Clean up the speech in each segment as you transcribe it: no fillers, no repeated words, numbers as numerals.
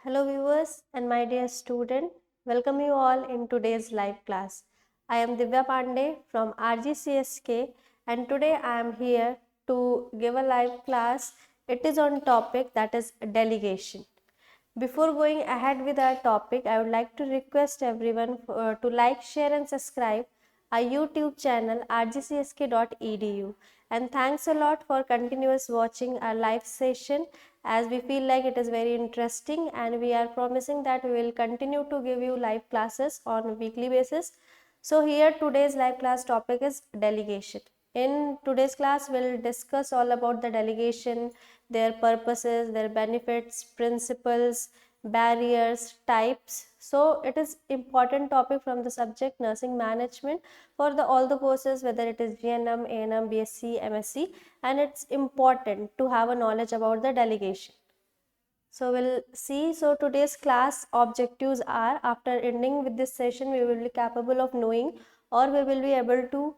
Hello viewers and my dear student, welcome you all in today's live class. I am Divya Pandey from IGSCON and today I am here to give a live class. It is on topic that is delegation. Before going ahead with our topic, I would like to request everyone to like, share and subscribe our YouTube channel rgcsk.edu, and thanks a lot for continuous watching our live session as we feel like it is very interesting, and we are promising that we will continue to give you live classes on a weekly basis. So here today's live class topic is delegation. In today's class we'll discuss all about the delegation, their purposes, their benefits, principles, barriers, types. So it is important topic from the subject nursing management for all the courses, whether it is GNM, ANM, BSc, MSc, and it's important to have a knowledge about the delegation. So we'll see. So today's class objectives are, after ending with this session, we will be capable of knowing, or we will be able to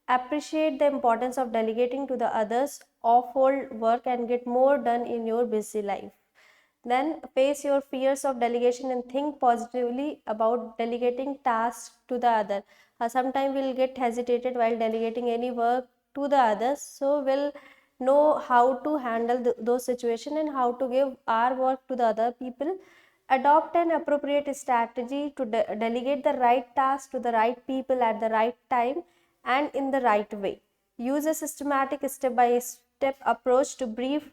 appreciate the importance of delegating to the others, offload work and get more done in your busy life. Then face your fears of delegation and think positively about delegating tasks to the other. Sometimes we'll get hesitated while delegating any work to the others. So we'll know how to handle those situations and how to give our work to the other people. Adopt an appropriate strategy to delegate the right task to the right people at the right time and in the right way. Use a systematic step-by-step approach to brief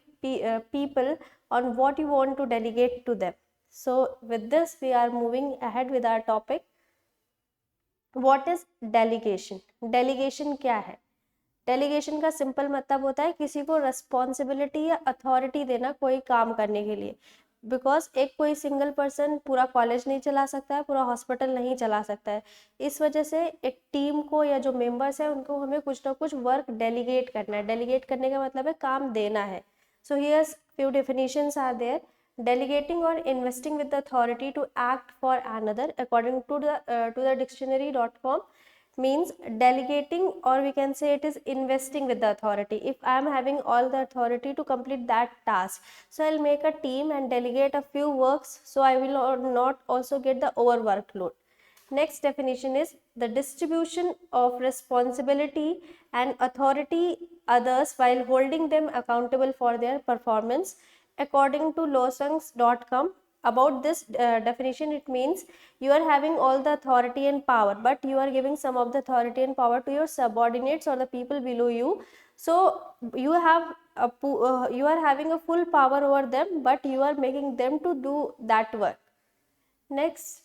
people on what you want to delegate to them. So with this we are moving ahead with our topic. What is delegation? Delegation क्या है? Delegation का simple मतलब होता है किसी को responsibility या authority देना कोई काम करने के लिए, बिकॉज एक कोई सिंगल पर्सन पूरा कॉलेज नहीं चला सकता है, पूरा हॉस्पिटल नहीं चला सकता है. इस वजह से एक टीम को या जो मेंबर्स हैं उनको हमें कुछ ना कुछ वर्क डेलीगेट करना है. डेलीगेट करने का मतलब है काम देना है. So here's few definitions are there. Delegating or investing with the authority to act for another, according to the dictionary.com, means delegating, or we can say it is investing with the authority. If I am having all the authority to complete that task, so I'll make a team and delegate a few works, so I will not also get the overworkload. Next definition is the distribution of responsibility and authority others while holding them accountable for their performance, according to losongs.com. About this definition, it means you are having all the authority and power, but you are giving some of the authority and power to your subordinates or the people below you. So you have you are having a full power over them, but you are making them to do that work. Next,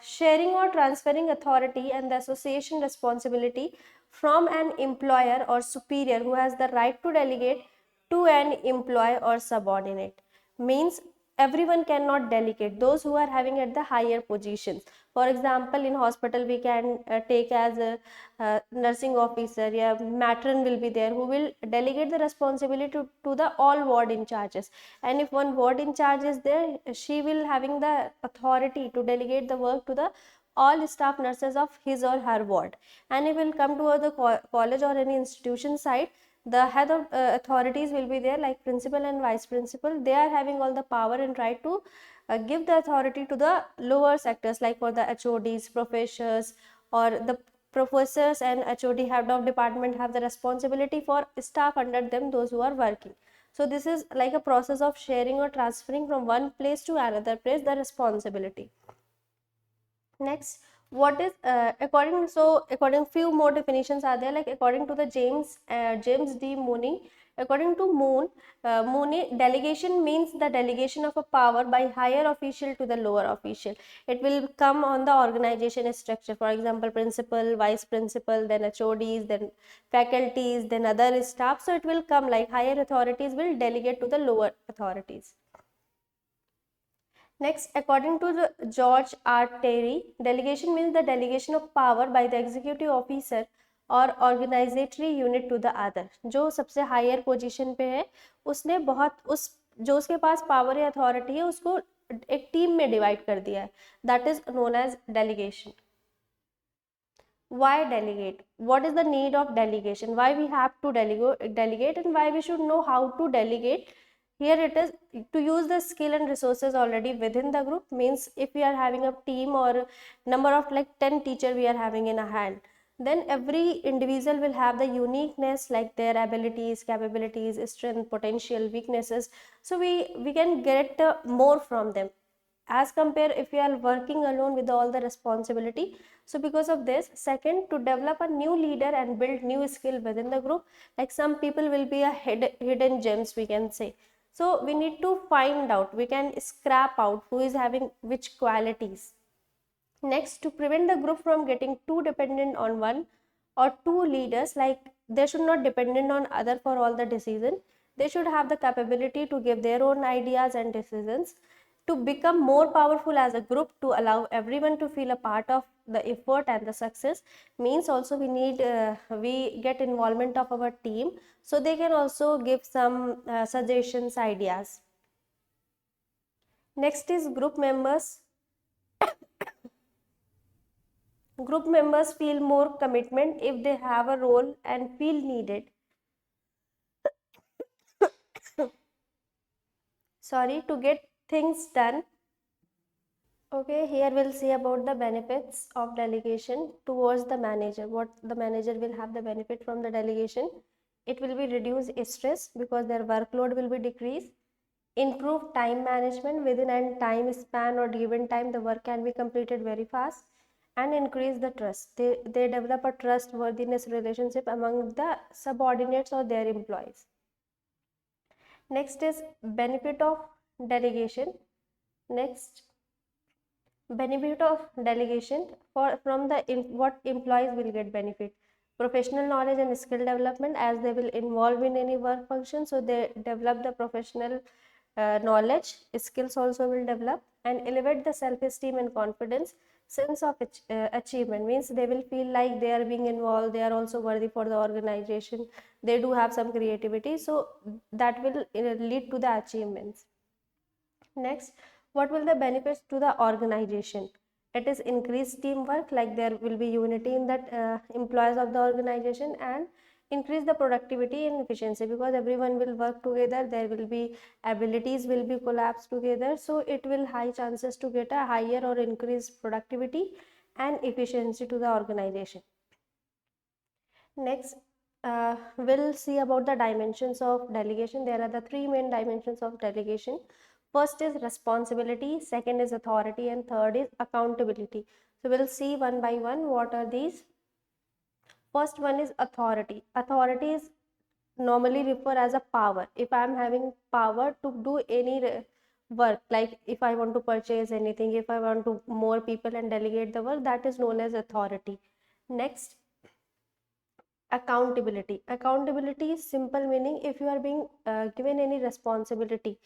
sharing or transferring authority and the association responsibility from an employer or superior who has the right to delegate to an employee or subordinate. Means everyone cannot delegate. Those who are having at the higher positions, for example in hospital we can take as a nursing officer, yeah, matron will be there who will delegate the responsibility to the all ward in charges. And if one ward in charge is there, she will having the authority to delegate the work to the all staff nurses of his or her ward. And if will come to the college or any institution side, the head of authorities will be there, like principal and vice principal. They are having all the power and right to give the authority to the lower sectors, like for the HODs, professors, or the professors and HOD, head of department, have the responsibility for staff under them, those who are working. So this is like a process of sharing or transferring from one place to another place the responsibility. Next, what is according few more definitions are there, like according to the James D. Mooney. According to Mooney, delegation means the delegation of a power by higher official to the lower official. It will come on the organization structure, for example principal, vice principal, then HODs, then faculties, then other staff. So it will come like higher authorities will delegate to the lower authorities. Next, according to the George R. Terry, delegation means the delegation of power by the executive officer और ऑर्गेनाइजेटरी unit to the other. जो सबसे higher position पे है उसने बहुत उस जो उसके पास पावर या अथॉरिटी है उसको एक टीम में डिवाइड कर दिया है. That is known as delegation. Why delegate? What is the need of delegation? Why we have to delegate and why we should know how to delegate? Here it is to use the skill and resources already within the group. Means if we are having a team or number of like 10 teacher we are having in a hand, then every individual will have the uniqueness, like their abilities, capabilities, strength, potential, weaknesses. So we can get more from them as compare if you are working alone with all the responsibility. So because of this, second, to develop a new leader and build new skill within the group. Like some people will be a hidden gems, we can say. So we need to find out, we can scrap out who is having which qualities. Next, to prevent the group from getting too dependent on one or two leaders, like they should not dependent on other for all the decision. They should have the capability to give their own ideas and decisions. To become more powerful as a group, to allow everyone to feel a part of the effort and the success, means also we need we get involvement of our team, so they can also give some suggestions, ideas. Next is group members feel more commitment if they have a role and feel needed. Sorry, to get things done. Okay, here we'll see about the benefits of delegation towards the manager. What the manager will have the benefit from the delegation. It will be reduce stress because their workload will be decreased. Improve time management within a time span or given time, the work can be completed very fast. And increase the trust. They develop a trustworthiness relationship among the subordinates or their employees. Next is benefit of delegation. Next, benefit of delegation for from the what employees will get benefit. Professional knowledge and skill development, as they will involve in any work function, so they develop the professional knowledge, skills also will develop. And elevate the self-esteem and confidence. Sense of achievement, means they will feel like they are being involved, they are also worthy for the organization, they do have some creativity, so that will lead to the achievements. Next, what will the benefits to the organization? It is increased teamwork, like there will be unity in that employees of the organization. And increase the productivity and efficiency, because everyone will work together, there will be abilities will be collapsed together, so it will high chances to get a higher or increased productivity and efficiency to the organization. Next, we'll see about the dimensions of delegation. There are the three main dimensions of delegation. First is responsibility, second is authority, and third is accountability. So we'll see one by one what are these. First one is authority. Authority is normally refer as a power. If I am having power to do any work, like if I want to purchase anything, if I want to more people and delegate the work, that is known as authority. Next, accountability is simple meaning, if you are being given any responsibility,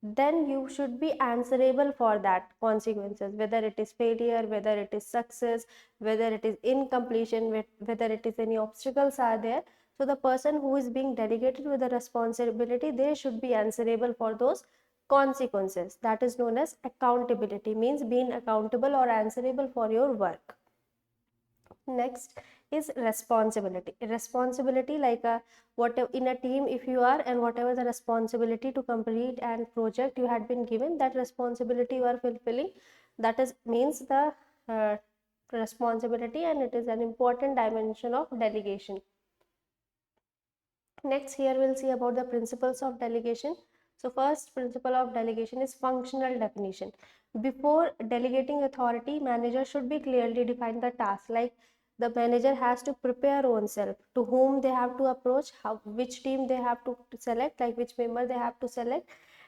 then you should be answerable for that consequences, whether it is failure, whether it is success, whether it is incompletion, whether it is any obstacles are there. So the person who is being delegated with the responsibility, they should be answerable for those consequences. That is known as accountability, means being accountable or answerable for your work. Next is responsibility. Responsibility, like what in a team if you are, and whatever the responsibility to complete and project you had been given, that responsibility you are fulfilling, that is means the uh, responsibility, and it is an important dimension of delegation. Next, here we'll see about the principles of delegation. So first principle of delegation is functional definition. Before delegating authority, manager should be clearly define the task, like the manager has to prepare oneself to whom they have to approach, how which team they have to select, like which member they have to select,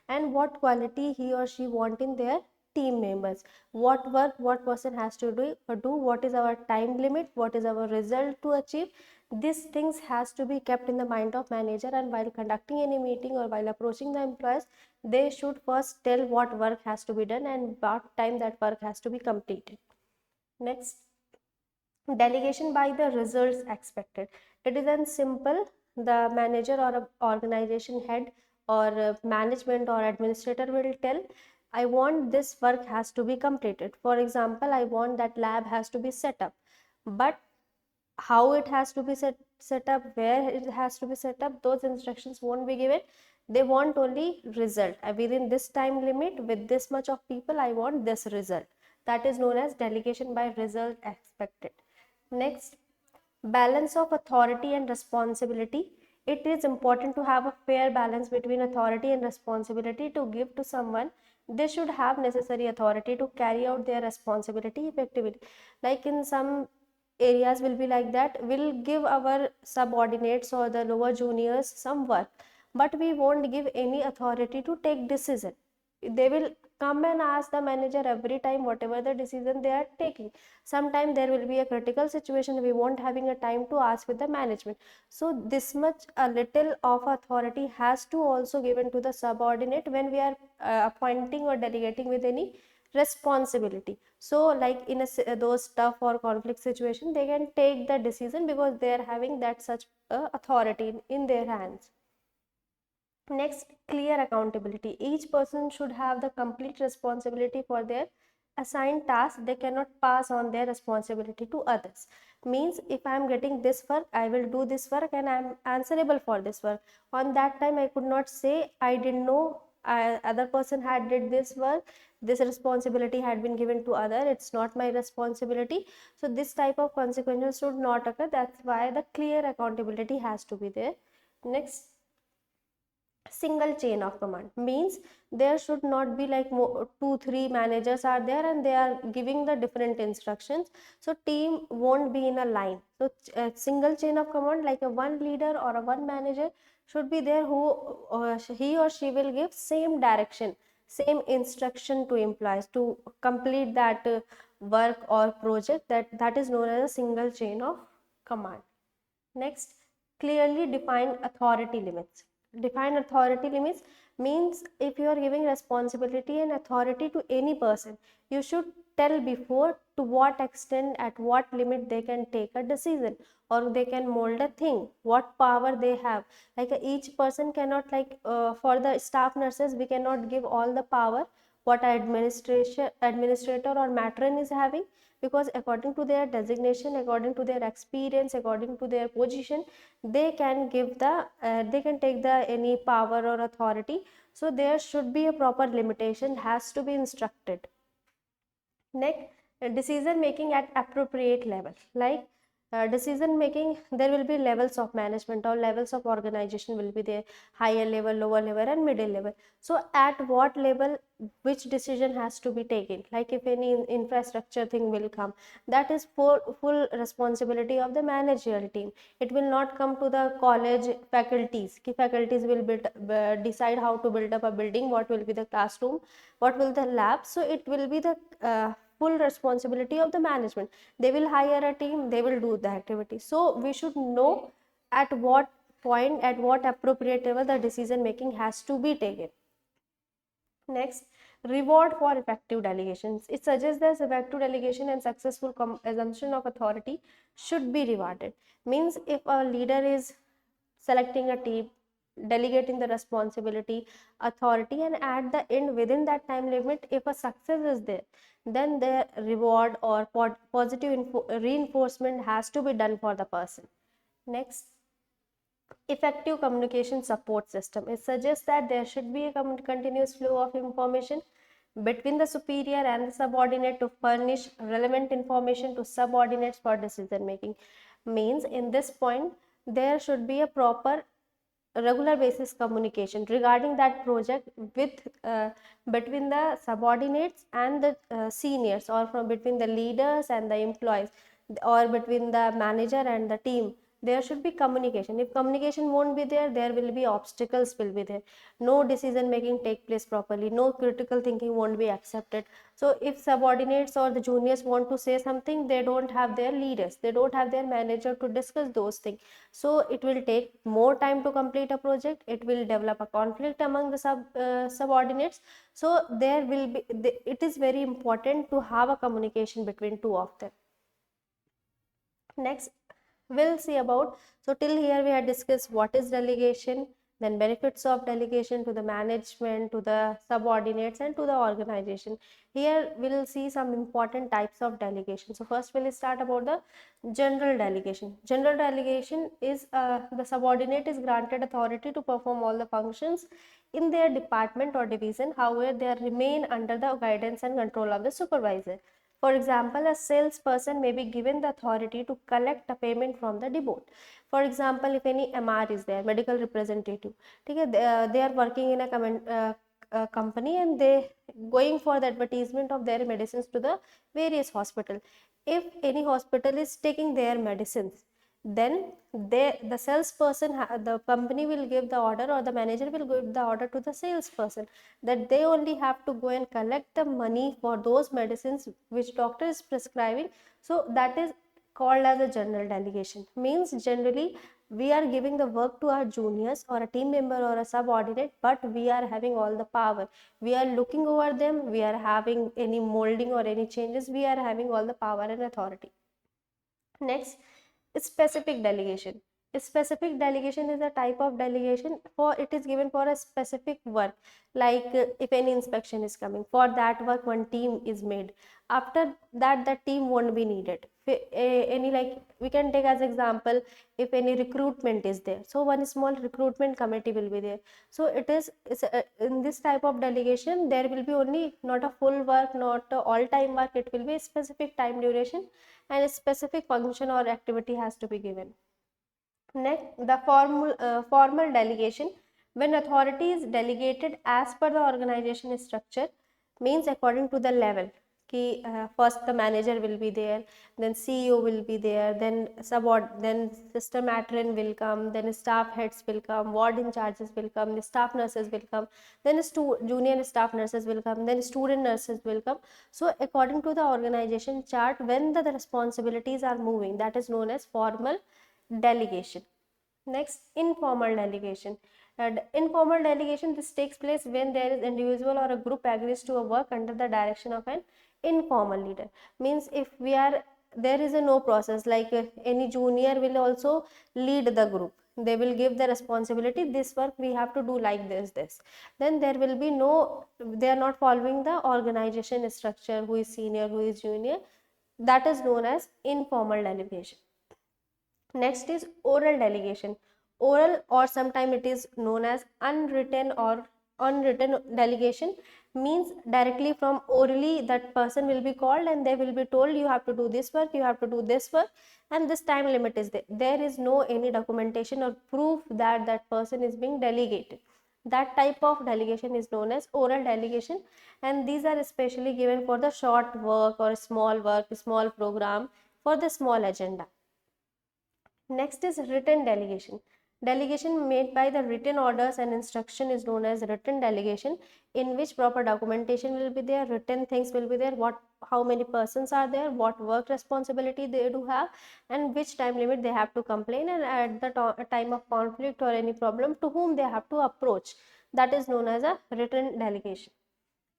and what quality he or she want in their team members, what work what person has to do, what is our time limit, what is our result to achieve. These things has to be kept in the mind of manager, and while conducting any meeting or while approaching the employees, they should first tell what work has to be done and what time that work has to be completed. Next, delegation by the results expected. It is then simple, the manager or a organization head or management or administrator will tell, I want this work has to be completed. For example, I want that lab has to be set up, but how it has to be set set up, where it has to be set up, those instructions won't be given. They want only result. Within this time limit, with this much of people, I want this result. That is known as delegation by result expected. Next, balance of authority and responsibility. It is important to have a fair balance between authority and responsibility to give to someone. They should have necessary authority to carry out their responsibility effectively. Like in some areas will be like that, we'll give our subordinates or the lower juniors some work, but we won't give any authority to take decision. They will come and ask the manager every time whatever the decision they are taking. Sometime there will be a critical situation, we won't having a time to ask with the management. So this much a little of authority has to also given to the subordinate when we are appointing or delegating with any responsibility. So like in those tough or conflict situation, they can take the decision because they are having that such authority in their hands. Next, clear accountability. Each person should have the complete responsibility for their assigned task. They cannot pass on their responsibility to others. Means if I am getting this work, I will do this work and I am answerable for this work. On that time, I could not say I didn't know other person had did this work. This responsibility had been given to other. It's not my responsibility. So this type of consequences should not occur. That's why the clear accountability has to be there. Next, single chain of command. Means there should not be like 2-3 managers are there and they are giving the different instructions, so team won't be in a line. So single chain of command, like a one leader or a one manager should be there who he or she will give same direction, same instruction to employees to complete that work or project. That is known as a single chain of command. Next, clearly define authority limits. Define authority limits means if you are giving responsibility and authority to any person, you should tell before to what extent, at what limit they can take a decision or they can mold a thing, what power they have. Like each person cannot, like for the staff nurses, we cannot give all the power what administrator or matron is having, because according to their designation, according to their experience, according to their position, they can give the they can take the any power or authority. So there should be a proper limitation, has to be instructed. Next, decision making at appropriate level. Like decision making, there will be levels of management or levels of organization will be there: higher level, lower level and middle level. So at what level which decision has to be taken, like if any infrastructure thing will come, that is for full responsibility of the managerial team. It will not come to the college faculties. Faculties will decide how to build up a building, what will be the classroom, what will the lab. So it will be the full responsibility of the management. They will hire a team, they will do the activity. So we should know at what point, at what appropriate level the decision making has to be taken. Next, reward for effective delegations. It suggests that effective delegation and successful assumption of authority should be rewarded. Means if a leader is selecting a team, delegating the responsibility, authority, and at the end within that time limit, if a success is there, then the reward or positive reinforcement has to be done for the person. Next, effective communication support system. It suggests that there should be a continuous flow of information between the superior and the subordinate to furnish relevant information to subordinates for decision making. Means in this point, there should be a proper regular basis communication regarding that project with between the subordinates and the seniors, or from between the leaders and the employees, or between the manager and the team. There should be communication. If communication won't be there, there will be obstacles will be there. No decision making take place properly, no critical thinking won't be accepted. So if subordinates or the juniors want to say something, they don't have their leaders, they don't have their manager to discuss those things. So it will take more time to complete a project, it will develop a conflict among the subordinates. So there will be it is very important to have a communication between two of them. Next, we'll see about, so till here we had discussed what is delegation, then benefits of delegation to the management, to the subordinates, and to the organization. Here we'll see some important types of delegation. So first we'll start about the general delegation. General delegation is the subordinate is granted authority to perform all the functions in their department or division. However, they remain under the guidance and control of the supervisor. For example, a salesperson may be given the authority to collect a payment from the depot. For example, if any MR is there, medical representative, okay, they are working in a company and they going for the advertisement of their medicines to the various hospital. If any hospital is taking their medicines, then the salesperson, the company will give the order, or the manager will give the order to the salesperson that they only have to go and collect the money for those medicines which doctor is prescribing. So that is called as a general delegation. Means generally we are giving the work to our juniors or a team member or a subordinate, but we are having all the power. We are looking over them, we are having any molding or any changes, we are having all the power and authority. Next, specific delegation. A specific delegation is a type of delegation for it is given for a specific work, like if any inspection is coming, for that work one team is made. After that, the team won't be needed. Any, like we can take as example, if any recruitment is there, so one small recruitment committee will be there. So in this type of delegation there will be only not a full work, not a all time work, it will be a specific time duration and a specific function or activity has to be given. Next, the formal delegation. When authority is delegated as per the organization structure, means according to the level. First the manager will be there, then CEO will be there, then then system admin will come, then staff heads will come, ward in charges will come, the staff nurses will come, then junior staff nurses will come, then student nurses will come. So according to the organization chart, when the responsibilities are moving, that is known as formal delegation. Next, informal delegation. Informal delegation, this takes place when there is individual or a group agrees to a work under the direction of an informal leader. Means if there is a no process, like any junior will also lead the group. They will give the responsibility, this work we have to do like this. Then there will be no, they are not following the organization structure, who is senior, who is junior. That is known as informal delegation. Next is oral delegation. Oral, or sometimes it is known as unwritten delegation, means directly from orally that person will be called and they will be told you have to do this work, you have to do this work, and this time limit is there. There is no any documentation or proof that that person is being delegated. That type of delegation is known as oral delegation, and these are especially given for the short work or small work, small program, for the small agenda. Next is written delegation. Delegation made by the written orders and instruction is known as written delegation, in which proper documentation will be there, written things will be there, how many persons are there, what work responsibility they do have, and which time limit they have to complain, and at the time of conflict or any problem, to whom they have to approach. That is known as a written delegation.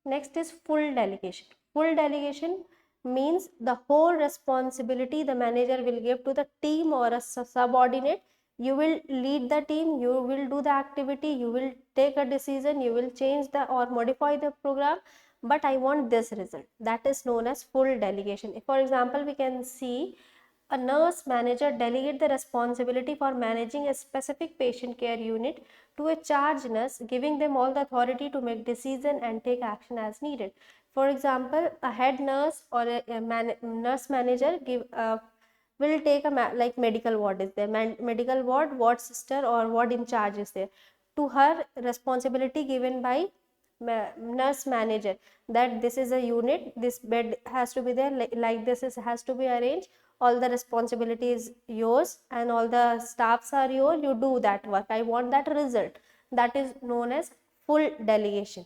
Next is full delegation. Full delegation means the whole responsibility the manager will give to the team or a subordinate. You will lead the team, you will do the activity, you will take a decision, you will change the or modify the program, but I want this result. That is known as full delegation. If, for example, we can see a nurse manager delegate the responsibility for managing a specific patient care unit to a charge nurse, giving them all the authority to make decision and take action as needed. For example, a head nurse or a nurse manager will take like medical ward is there, medical ward sister or ward in charge is there. To her, responsibility given by nurse manager, that this is a unit, this bed has to be there, like this has to be arranged, all the responsibility is yours and all the staffs are yours, you do that work, I want that result. That is known as full delegation.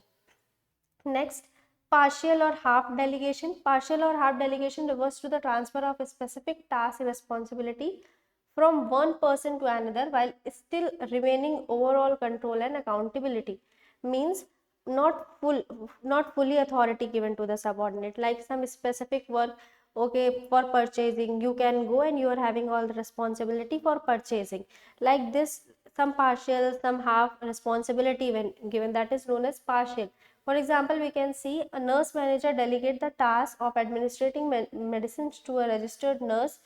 Next, partial or half delegation. Partial or half delegation refers to the transfer of a specific task responsibility from one person to another while still remaining overall control and accountability. Means not fully authority given to the subordinate, like some specific work, okay, for purchasing you can go and you are having all the responsibility for purchasing, like this some partial, some half responsibility when given, that is known as partial. For example, we can see a nurse manager delegate the task of administering medicines to a registered nurse,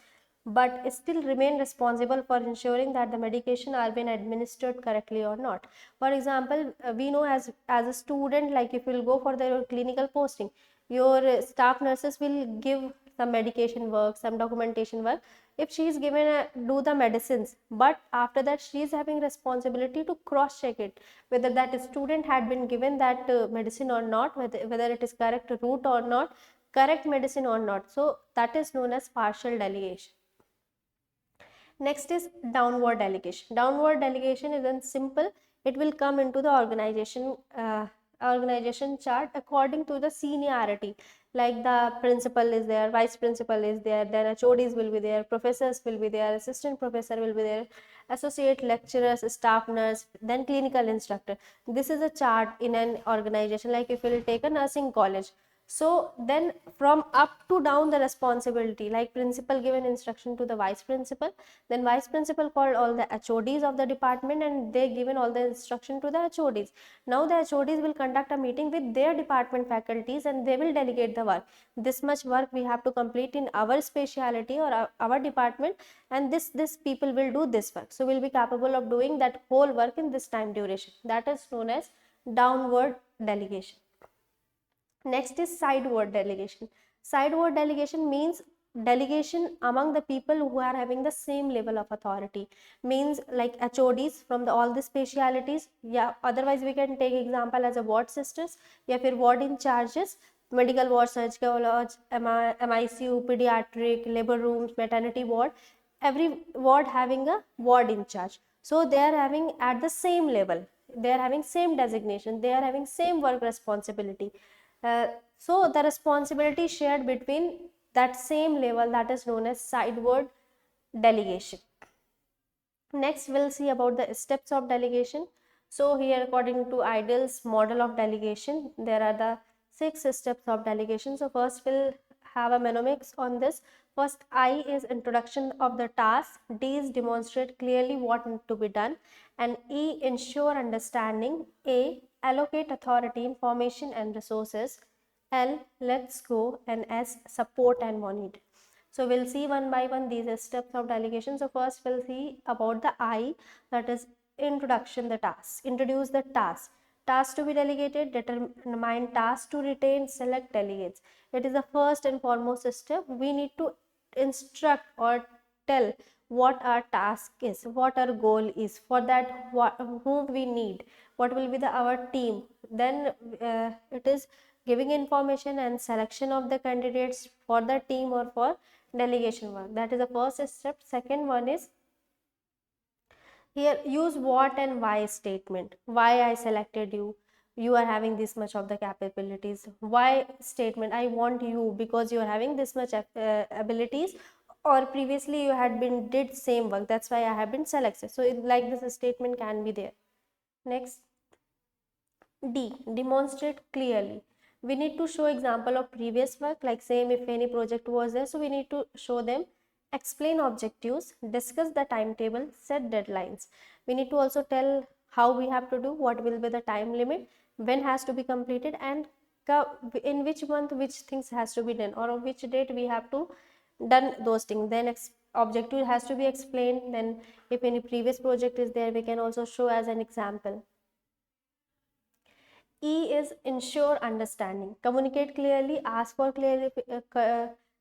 but still remain responsible for ensuring that the medication are being administered correctly or not. For example, we know as a student, like if you will go for the clinical posting, your staff nurses will give some medication work, some documentation work. If she is given do the medicines, but after that she is having responsibility to cross check it whether that student had been given that medicine or not, whether it is correct route or not, correct medicine or not. So that is known as partial delegation. Next is downward delegation. Downward delegation is in simple. It will come into the organization chart according to the seniority. Like the principal is there, vice principal is there, then HODs will be there, professors will be there, assistant professor will be there, associate lecturers, staff nurse, then clinical instructor. This is a chart in an organization. Like if you will take a nursing college, so then from up to down the responsibility, like principal given instruction to the vice principal, then vice principal called all the HODs of the department and they given all the instruction to the HODs. Now the HODs will conduct a meeting with their department faculties and they will delegate the work. This much work we have to complete in our speciality or our department, and this people will do this work. So we'll be capable of doing that whole work in this time duration. That is known as downward delegation. Next is sideward delegation. Sideward delegation means delegation among the people who are having the same level of authority. Means like HODs from all the specialities. Yeah, otherwise we can take example as a ward sisters, या फिर ward in charges, medical ward, surgical ward, MICU, pediatric, labor rooms, maternity ward. Every ward having a ward in charge. So they are having at the same level. They are having same designation. They are having same work responsibility. So the responsibility shared between that same level, that is known as sideward delegation. Next we'll see about the steps of delegation. So here according to IDL's model of delegation, there are the 6 steps of delegation. So first we'll have a mnemonics on this. First, I is introduction of the task, D is demonstrate clearly what needs to be done, and E ensure understanding, A allocate authority, information and resources, L let's go, and S support and monitor. So we'll see one by one these steps of delegation. So first we'll see about the I, that is introduction the task. Introduce the task. Task to be delegated, determine task to retain, select delegates. It is the first and foremost step. We need to instruct or tell what our task is, what our goal is. For that, whom we need, what will be our team. Then it is giving information and selection of the candidates for the team or for delegation work. That is the first step. Second one is here use what and why statement. Why I selected you, you are having this much of the capabilities. Why statement, I want you because you are having this much abilities, or previously you had been did same work, that's why I have been selected. So like this statement can be there. Next, D demonstrate clearly. We need to show example of previous work, like same if any project was there, so we need to show them. Explain objectives, discuss the timetable, set deadlines. We need to also tell how we have to do, what will be the time limit, when has to be completed, and in which month which things has to be done, or on which date we have to done those things. Then objective has to be explained. Then if any previous project is there, we can also show as an example. E is ensure understanding. Communicate clearly, ask for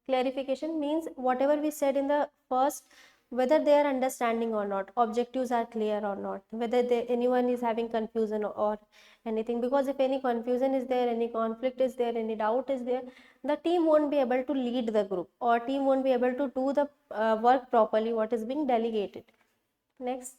clarification, means whatever we said in the first, whether they are understanding or not, objectives are clear or not, whether anyone is having confusion or anything. Because if any confusion is there, any conflict is there, any doubt is there, the team won't be able to lead the group, or team won't be able to do the work properly what is being delegated. Next,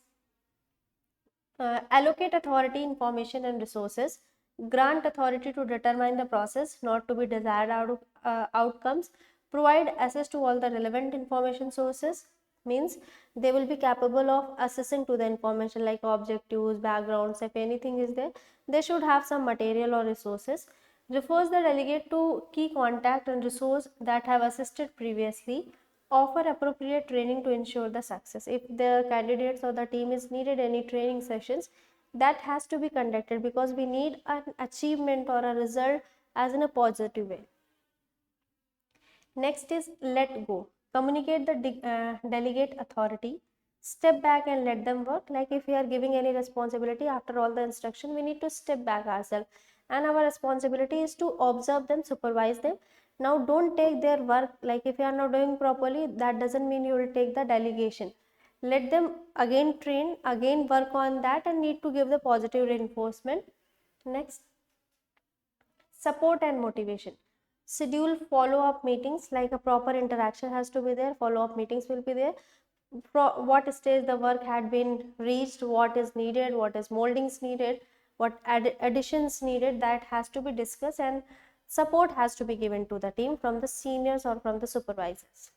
allocate authority, information and resources. Grant authority to determine the process, not to be desired outcomes. Provide access to all the relevant information sources, means they will be capable of accessing to the information like objectives, backgrounds. If anything is there, they should have some material or resources. Refers the delegate to key contact and resource that have assisted previously, offer appropriate training to ensure the success. If the candidates or the team is needed any training sessions, that has to be conducted, because we need an achievement or a result as in a positive way. Next is let go. Communicate the delegate authority. Step back and let them work. Like if we are giving any responsibility after all the instruction, we need to step back ourselves, and our responsibility is to observe them, supervise them. Now don't take their work, like if you are not doing properly, that doesn't mean you will take the delegation. Let them again train, again work on that, and need to give the positive reinforcement. Next, support and motivation. Schedule follow-up meetings, like a proper interaction has to be there, follow-up meetings will be there. What stage the work had been reached, what is needed, what is moldings needed, what additions needed, that has to be discussed, and support has to be given to the team from the seniors or from the supervisors.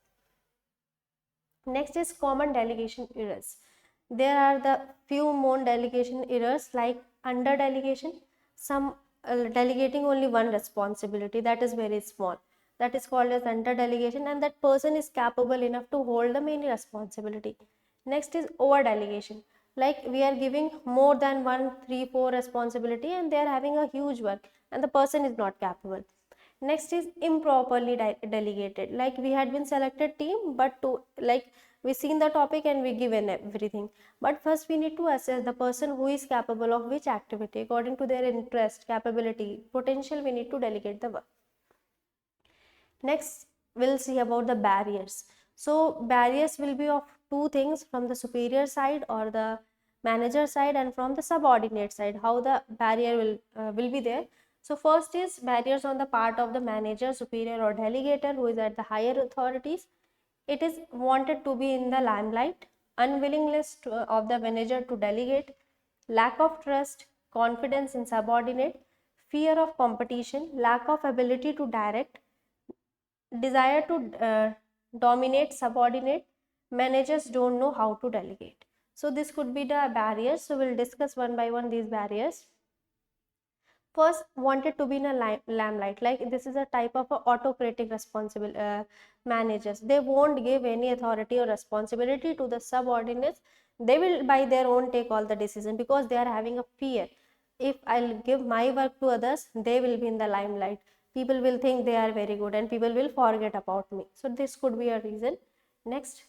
Next is common delegation errors. There are the few more delegation errors, like under delegation, some delegating only one responsibility, that is very small, that is called as under delegation, and that person is capable enough to hold the main responsibility. Next is over delegation, like we are giving more than 1, 3, 4 responsibility, and they are having a huge work and the person is not capable. Next is improperly delegated, like we had been selected team, but to like we seen the topic and we given everything, but first we need to assess the person who is capable of which activity according to their interest, capability, potential, we need to delegate the work. Next, we'll see about the barriers. So barriers will be of two things, from the superior side or the manager side, and from the subordinate side, how the barrier will be there. So first is barriers on the part of the manager, superior or delegator who is at the higher authorities. It is wanted to be in the limelight, unwillingness of the manager to delegate, lack of trust, confidence in subordinate, fear of competition, lack of ability to direct, desire to dominate subordinate, managers don't know how to delegate. So this could be the barriers. So we'll discuss one by one these barriers. First, wanted to be in a limelight, like this is a type of a autocratic responsible managers. They won't give any authority or responsibility to the subordinates. They will by their own take all the decision, because they are having a fear. If I'll give my work to others, they will be in the limelight, people will think they are very good and people will forget about me. So this could be a reason. Next,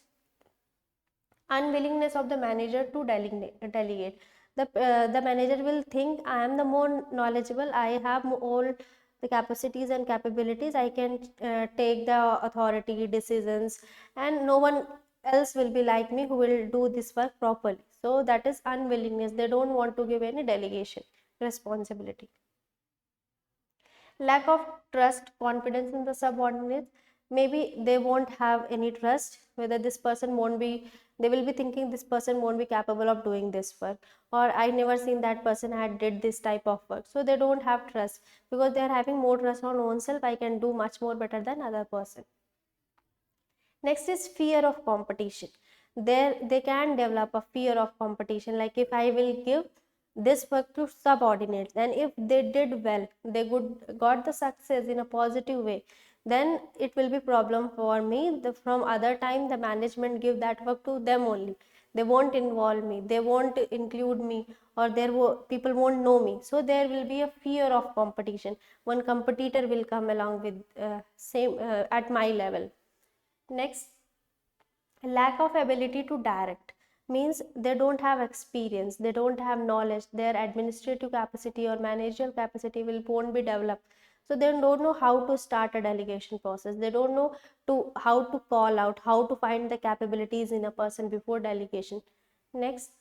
unwillingness of the manager to delegate. The manager will think I am the more knowledgeable, I have all the capacities and capabilities, I can take the authority decisions, and no one else will be like me who will do this work properly. So that is unwillingness, they don't want to give any delegation responsibility. Lack of trust, confidence in the subordinates. Maybe they won't have any trust whether this person won't be, they will be thinking this person won't be capable of doing this work, or I never seen that person had did this type of work. So they don't have trust, because they are having more trust on oneself, I can do much more better than other person. Next is fear of competition. There they can develop a fear of competition, like if I will give this work to subordinates, and if they did well, they got the success in a positive way, then it will be problem for me. From other time the management give that work to them only, they won't involve me, they won't include me, or people won't know me. So there will be a fear of competition, one competitor will come along with same at my level. Next, lack of ability to direct, means they don't have experience, they don't have knowledge, their administrative capacity or managerial capacity won't be developed. So they don't know how to start a delegation process, they don't know how to call out, how to find the capabilities in a person before delegation. Next,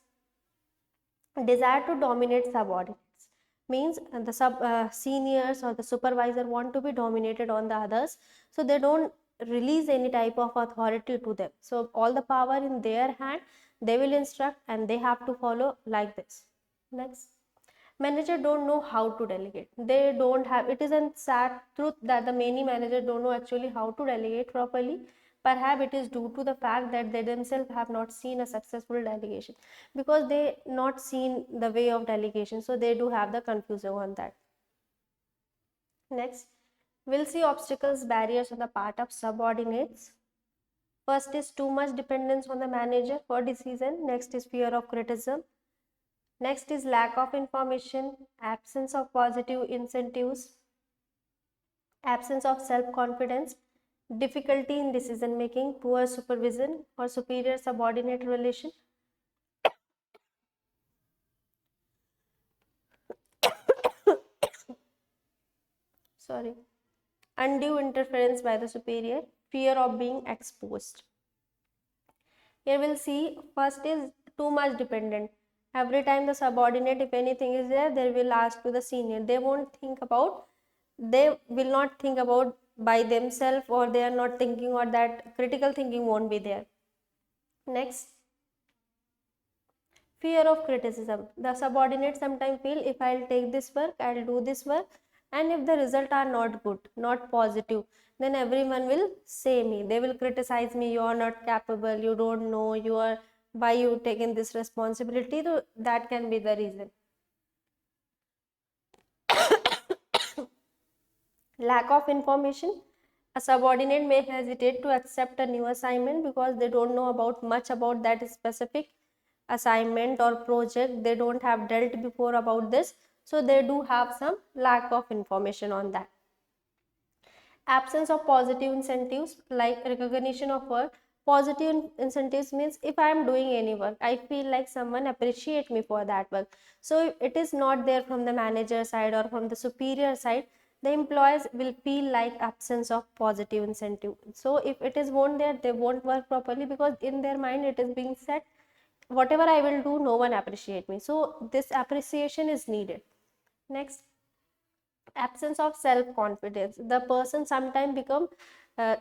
desire to dominate subordinates, means the seniors or the supervisor want to be dominated on the others, so they don't release any type of authority to them, so all the power in their hand, they will instruct and they have to follow like this. Next, manager don't know how to delegate, they don't have, it is a sad truth that the many managers don't know actually how to delegate properly. Perhaps it is due to the fact that they themselves have not seen a successful delegation, because they not seen the way of delegation, so they do have the confusion on that. Next, we'll see obstacles, barriers on the part of subordinates. First is too much dependence on the manager for decision. Next is fear of criticism. Next is lack of information, absence of positive incentives, absence of self-confidence, difficulty in decision making, poor supervision or superior subordinate relation. Sorry. Undue interference by the superior, fear of being exposed. Here we'll see first is too much dependent. Every time the subordinate, if anything is there, they will ask to the senior. They won't think about, they will not think about by themselves, or they are not thinking, or that critical thinking won't be there. Next, fear of criticism. The subordinates sometimes feel, if I'll take this work, I'll do this work, and if the result are not good, not positive, then everyone will say me, they will criticize me, you are not capable, you don't know, you are, why you taken this responsibility. So that can be the reason. Lack of information. A subordinate may hesitate to accept a new assignment because they don't know about much about that specific assignment or project. They don't have dealt before about this, so they do have some lack of information on that. Absence of positive incentives like recognition of work. Positive incentives means if I am doing any work, I feel like someone appreciate me for that work. So if it is not there from the manager side or from the superior side, the employees will feel like absence of positive incentive. So if it is won't there, they won't work properly, because in their mind it is being said, whatever I will do, no one appreciate me. So this appreciation is needed. Next, absence of self confidence. The person sometimes become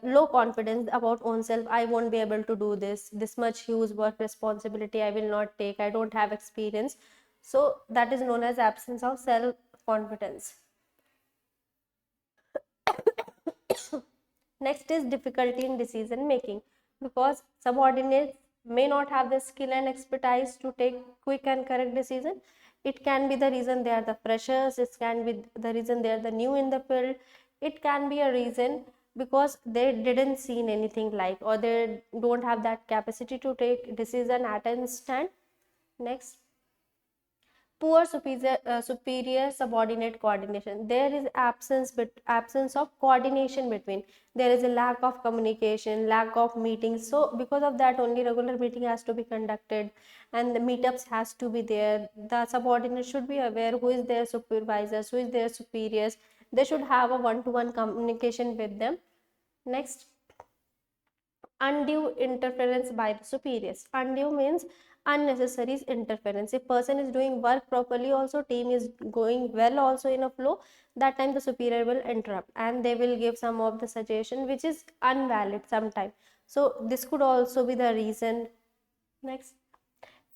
low confidence about own self. I won't be able to do this much huge work responsibility I will not take, I don't have experience. So that is known as absence of self confidence. Next is difficulty in decision making, because subordinates may not have the skill and expertise to take quick and correct decision. It can be the reason they are the freshers, it can be the reason they are the new in the field, it can be a reason because they didn't seen anything like, or they don't have that capacity to take decision at an instant. Next, poor superior subordinate coordination. There is absence of coordination between, there is a lack of communication, lack of meetings. So because of that only regular meeting has to be conducted, and the meetups has to be there. The subordinate should be aware who is their supervisors, who is their superiors. They should have a one-to-one communication with them. Next, undue interference by the superiors. Undue means unnecessary interference. If person is doing work properly, also team is going well also in a flow, that time the superior will interrupt and they will give some of the suggestion which is invalid sometime. So this could also be the reason. Next,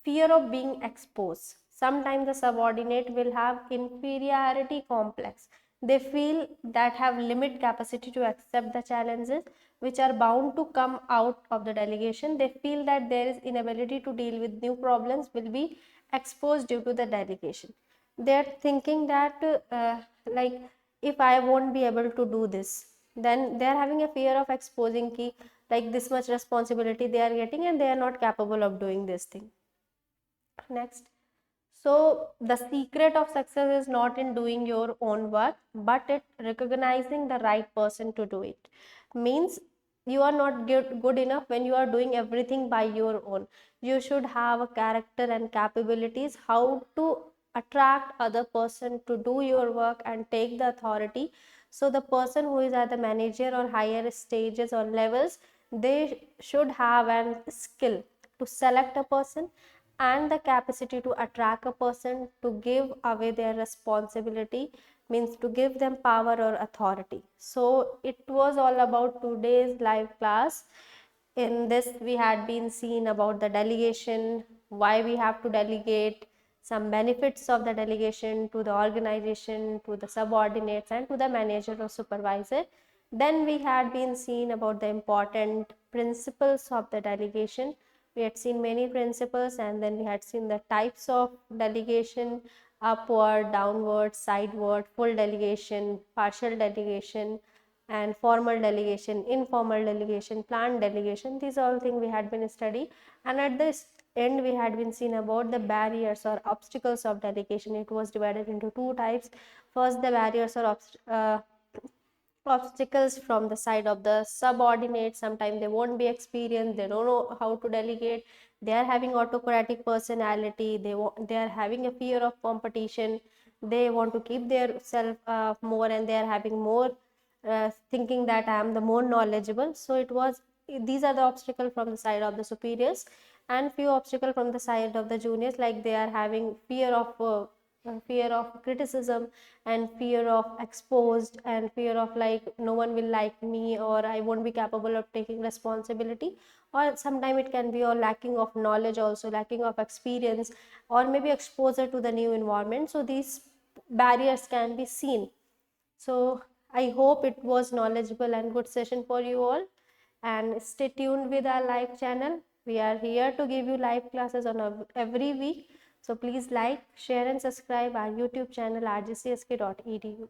fear of being exposed. Sometimes the subordinate will have inferiority complex. They feel that have limit capacity to accept the challenges which are bound to come out of the delegation. They feel that there is inability to deal with new problems will be exposed due to the delegation. They are thinking that like, if I won't be able to do this, then they are having a fear of exposing key, like this much responsibility they are getting and they are not capable of doing this thing. Next, so the secret of success is not in doing your own work, but it recognizing the right person to do it. Means you are not good enough when you are doing everything by your own. You should have a character and capabilities how to attract other person to do your work and take the authority. So the person who is at the manager or higher stages or levels, they should have an skill to select a person and the capacity to attract a person to give away their responsibility, means to give them power or authority. So it was all about today's live class. In this we had been seen about the delegation, why we have to delegate, some benefits of the delegation to the organization, to the subordinates and to the manager or supervisor. Then we had been seen about the important principles of the delegation. We had seen many principles, and then we had seen the types of delegation: upward, downward, sideward, full delegation, partial delegation, and formal delegation, informal delegation, planned delegation. These all things we had been studied, and at this end we had been seen about the barriers or obstacles of delegation. It was divided into two types. First, the barriers or obstacles from the side of the subordinate. Sometimes they won't be experienced, they don't know how to delegate, they are having autocratic personality, they are having a fear of competition, they want to keep their self more, and they are having more thinking that I am the more knowledgeable. So it was, these are the obstacles from the side of the superiors, and few obstacles from the side of the juniors, like they are having fear of criticism, and fear of exposed, and fear of like no one will like me, or I won't be capable of taking responsibility, or sometimes it can be a lacking of knowledge, also lacking of experience, or maybe exposure to the new environment. So these barriers can be seen. So I hope it was knowledgeable and good session for you all, and stay tuned with our live channel. We are here to give you live classes on every week. So please like, share and subscribe our YouTube channel rgcsk.edu.